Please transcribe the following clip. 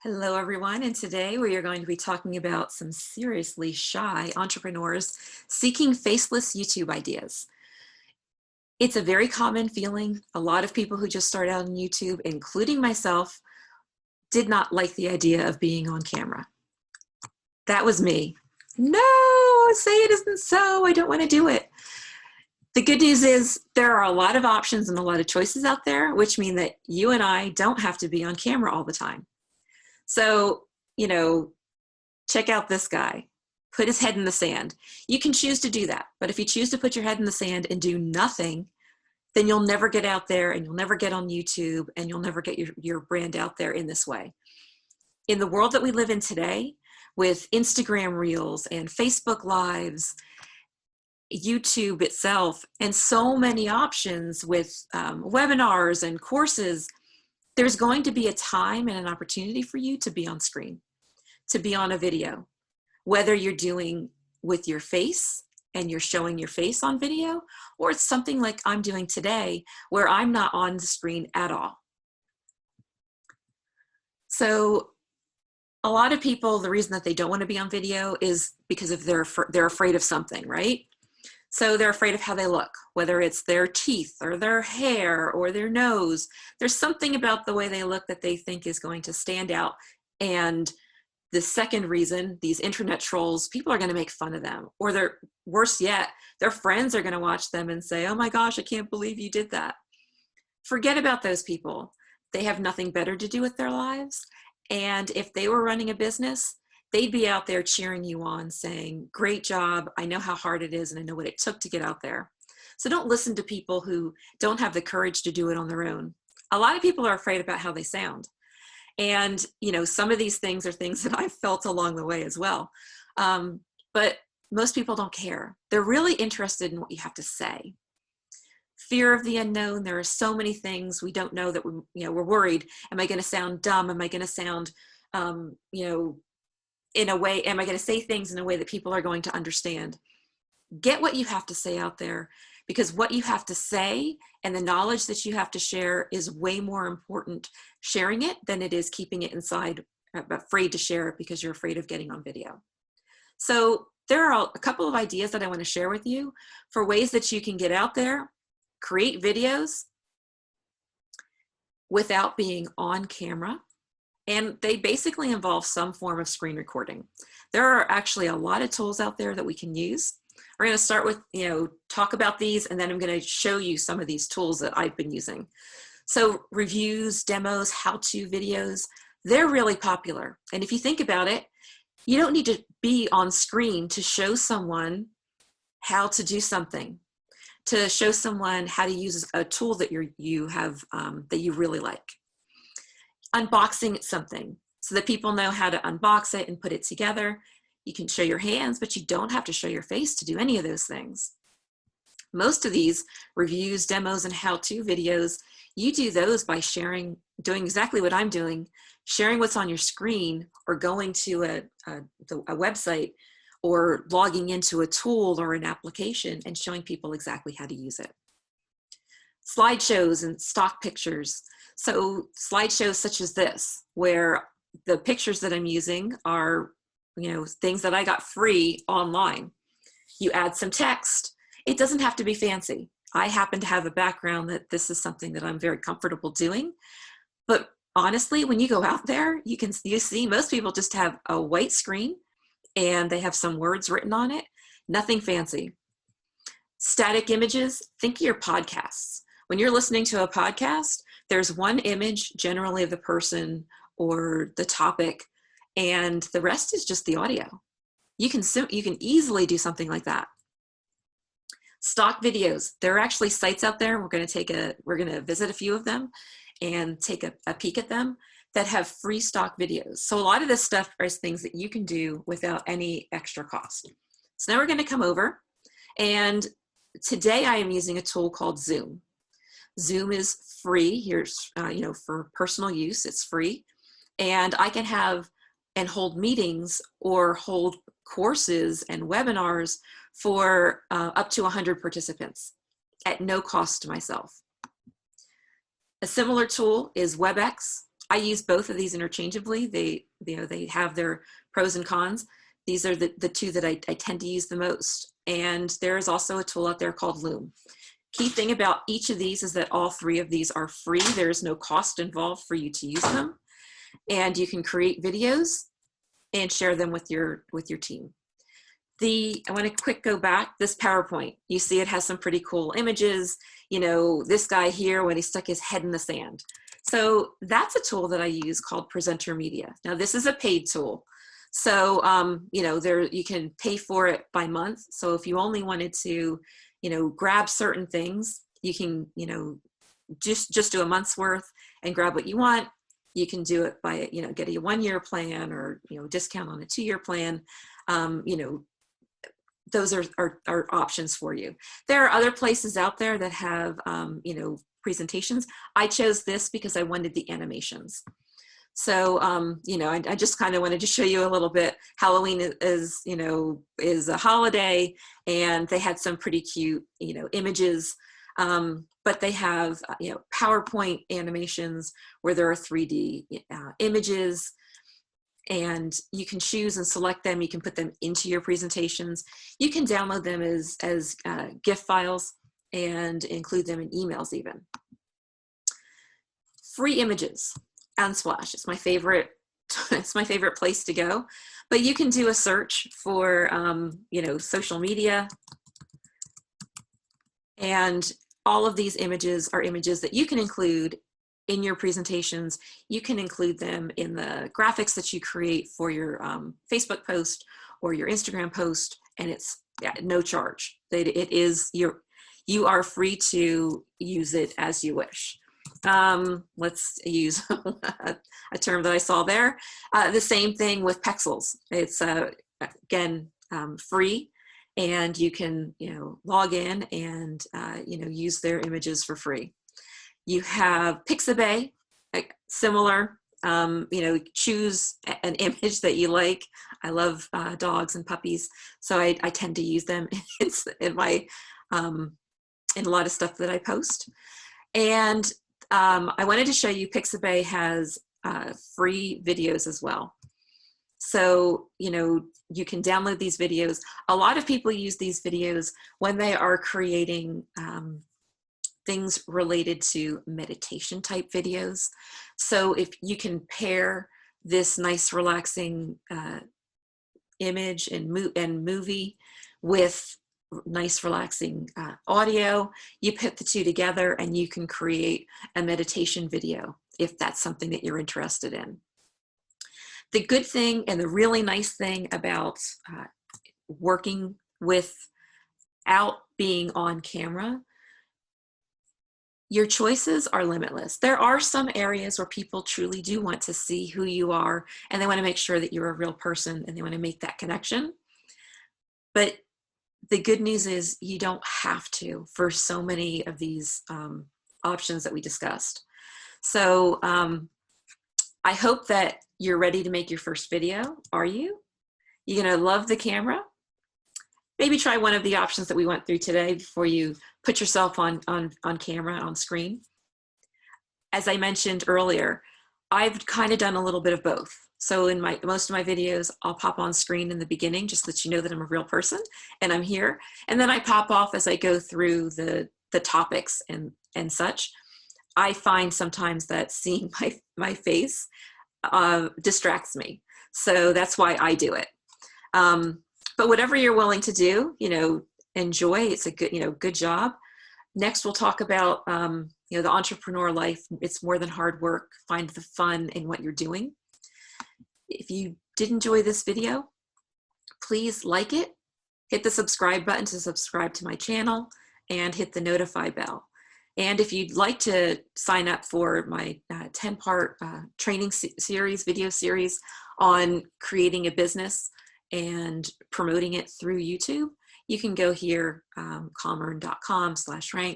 Hello, everyone, and today we are going to be talking about some seriously shy entrepreneurs seeking faceless YouTube ideas. It's a very common feeling. A lot of people who just start out on YouTube, including myself, did not like the idea of being on camera. That was me. No, say it isn't so. I don't want to do it. The good news is there are a lot of options and a lot of choices out there, which mean that you and I don't have to be on camera all the time. So, check out this guy. Put his head in the sand. You can choose to do that. But if you choose to put your head in the sand and do nothing, then you'll never get out there and you'll never get on YouTube and you'll never get your brand out there in this way. In the world that we live in today, with Instagram Reels and Facebook Lives, YouTube itself, and so many options with webinars and courses, there's going to be a time and an opportunity for you to be on screen, to be on a video, whether you're doing with your face and you're showing your face on video, or it's something like I'm doing today where I'm not on the screen at all. So a lot of people, the reason that they don't want to be on video is because of they're afraid of something, right? So they're afraid of how they look, whether it's their teeth or their hair or their nose. There's something about the way they look that they think is going to stand out. And the second reason, these internet trolls, people are going to make fun of them. Or they're, worse yet, their friends are going to watch them and say, oh my gosh, I can't believe you did that. Forget about those people. They have nothing better to do with their lives. And if they were running a business, they'd be out there cheering you on, saying, great job, I know how hard it is and I know what it took to get out there. So don't listen to people who don't have the courage to do it on their own. A lot of people are afraid about how they sound. And, some of these things are things that I've felt along the way as well. But most people don't care. They're really interested in what you have to say. Fear of the unknown. There are so many things we don't know that we're worried. Am I going to sound dumb? Am I going to sound, in a way, am I going to say things in a way that people are going to understand? Get what you have to say out there, because what you have to say and the knowledge that you have to share is way more important sharing it than it is keeping it inside, afraid to share it because you're afraid of getting on video. So there are a couple of ideas that I want to share with you for ways that you can get out there, create videos without being on camera. And they basically involve some form of screen recording. There are actually a lot of tools out there that we can use. We're going to start with, talk about these, and then I'm going to show you some of these tools that I've been using. So reviews, demos, how-to videos, they're really popular. And if you think about it, you don't need to be on screen to show someone how to do something, to show someone how to use a tool that you have that you really like. Unboxing something so that people know how to unbox it and put it together. You can show your hands, but you don't have to show your face to do any of those things. Most of these reviews, demos, and how-to videos, you do those by doing exactly what I'm doing, sharing what's on your screen, or going to a website, or logging into a tool or an application and showing people exactly how to use it. Slideshows and stock pictures. So slideshows such as this, where the pictures that I'm using are, things that I got free online. You add some text. It doesn't have to be fancy. I happen to have a background that this is something that I'm very comfortable doing. But honestly, when you go out there, you see most people just have a white screen and they have some words written on it. Nothing fancy. Static images. Think of your podcasts. When you're listening to a podcast, there's one image generally of the person or the topic, and the rest is just the audio. You can easily do something like that. Stock videos. There are actually sites out there. We're going to visit a few of them and take a peek at them that have free stock videos. So a lot of this stuff is things that you can do without any extra cost. So now we're going to come over, and today I am using a tool called Zoom. Zoom is free. Here's, for personal use, it's free. And I can have and hold meetings or hold courses and webinars for up to 100 participants at no cost to myself. A similar tool is WebEx. I use both of these interchangeably. They have their pros and cons. These are the two that I tend to use the most. And there is also a tool out there called Loom. Key thing about each of these is that all three of these are free. There is no cost involved for you to use them. And you can create videos and share them with your team. I want to quick go back, this PowerPoint, you see it has some pretty cool images, this guy here when he stuck his head in the sand. So that's a tool that I use called Presenter Media. Now this is a paid tool. So, you can pay for it by month. So if you only wanted to, grab certain things, you can, just do a month's worth and grab what you want. You can do it by, get a 1-year plan or, discount on a 2-year plan. Those are options for you. There are other places out there that have, presentations. I chose this because I wanted the animations. So, I just kind of wanted to show you a little bit. Halloween is a holiday, and they had some pretty cute, images. But they have, PowerPoint animations where there are 3D images, and you can choose and select them. You can put them into your presentations. You can download them as GIF files and include them in emails even. Free images. Unsplash. It's my favorite. It's my favorite place to go. But you can do a search for, social media, and all of these images are images that you can include in your presentations. You can include them in the graphics that you create for your Facebook post or your Instagram post, and it's no charge. You are free to use it as you wish. Let's use a term that I saw there. The same thing with Pexels. It's again free, and you can log in and use their images for free. You have Pixabay, similar. Choose an image that you like. I love dogs and puppies, so I tend to use them. It's in my in a lot of stuff that I post. And I wanted to show you Pixabay has free videos as well. So, you can download these videos. A lot of people use these videos when they are creating things related to meditation type videos. So if you can pair this nice relaxing image and movie with nice relaxing audio, you put the two together and you can create a meditation video if that's something that you're interested in. The good thing and the really nice thing about working without being on camera, your choices are limitless. There are some areas where people truly do want to see who you are, and they want to make sure that you're a real person, and they want to make that connection. But the good news is you don't have to for so many of these options that we discussed. So I hope that you're ready to make your first video. Are you? You're gonna love the camera? Maybe try one of the options that we went through today before you put yourself on camera, on screen. As I mentioned earlier, I've kind of done a little bit of both. So in most of my videos, I'll pop on screen in the beginning just so that you know that I'm a real person and I'm here. And then I pop off as I go through the topics and such. I find sometimes that seeing my face distracts me. So that's why I do it. But whatever you're willing to do, enjoy. It's a good job. Next, we'll talk about, the entrepreneur life. It's more than hard work. Find the fun in what you're doing. If you did enjoy this video, please like it, hit the subscribe button to subscribe to my channel, and hit the notify bell. And if you'd like to sign up for my 10-part training video series on creating a business and promoting it through YouTube, you can go here, comern.com/rank,